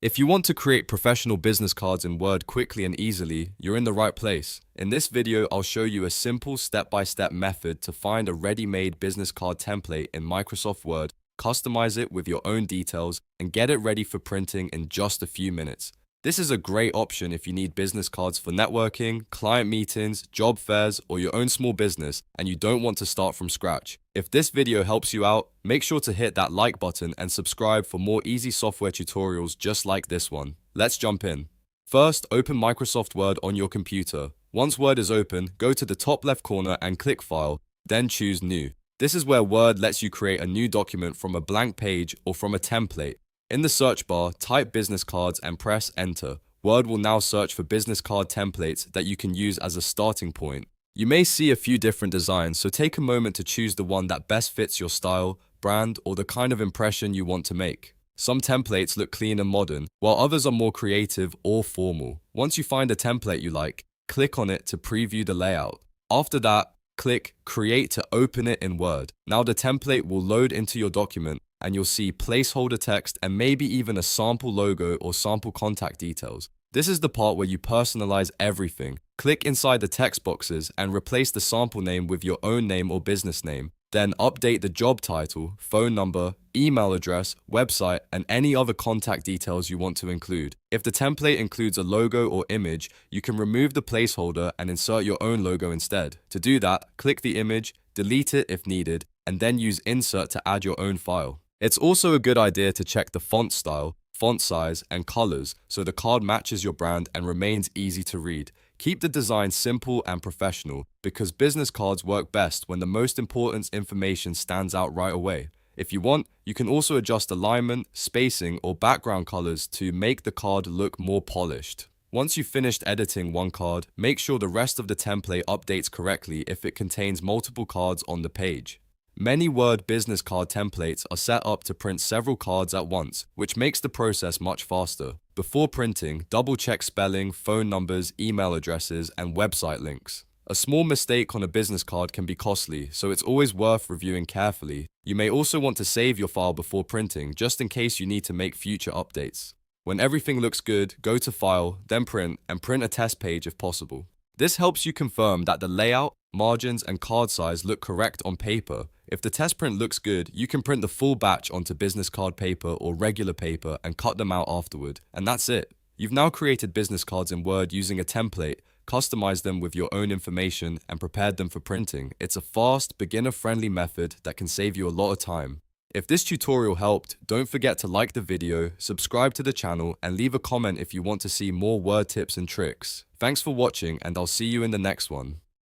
If you want to create professional business cards in Word quickly and easily, you're in the right place. In this video, I'll show you a simple step-by-step method to find a ready-made business card template in Microsoft Word, customize it with your own details, and get it ready for printing in just a few minutes. This is a great option if you need business cards for networking, client meetings, job fairs, or your own small business, and you don't want to start from scratch. If this video helps you out, make sure to hit that like button and subscribe for more easy software tutorials just like this one. Let's jump in. First, open Microsoft Word on your computer. Once Word is open, go to the top left corner and click File, then choose New. This is where Word lets you create a new document from a blank page or from a template. In the search bar, type business cards and press enter. Word will now search for business card templates that you can use as a starting point. You may see a few different designs, so take a moment to choose the one that best fits your style, brand, or the kind of impression you want to make. Some templates look clean and modern, while others are more creative or formal. Once you find a template you like, click on it to preview the layout. After that, click Create to open it in Word. Now the template will load into your document, and you'll see placeholder text and maybe even a sample logo or sample contact details. This is the part where you personalize everything. Click inside the text boxes and replace the sample name with your own name or business name. Then update the job title, phone number, email address, website, and any other contact details you want to include. If the template includes a logo or image, you can remove the placeholder and insert your own logo instead. To do that, click the image, delete it if needed, and then use Insert to add your own file. It's also a good idea to check the font style, font size, and colors so the card matches your brand and remains easy to read. Keep the design simple and professional because business cards work best when the most important information stands out right away. If you want, you can also adjust alignment, spacing, or background colors to make the card look more polished. Once you've finished editing one card, make sure the rest of the template updates correctly if it contains multiple cards on the page. Many Word business card templates are set up to print several cards at once, which makes the process much faster. Before printing, double-check spelling, phone numbers, email addresses, and website links. A small mistake on a business card can be costly, so it's always worth reviewing carefully. You may also want to save your file before printing, just in case you need to make future updates. When everything looks good, go to File, then Print, and print a test page if possible. This helps you confirm that the layout, margins, and card size look correct on paper. If the test print looks good, you can print the full batch onto business card paper or regular paper and cut them out afterward. And that's it. You've now created business cards in Word using a template, customized them with your own information, and prepared them for printing. It's a fast, beginner-friendly method that can save you a lot of time. If this tutorial helped, don't forget to like the video, subscribe to the channel, and leave a comment if you want to see more Word tips and tricks. Thanks for watching, and I'll see you in the next one.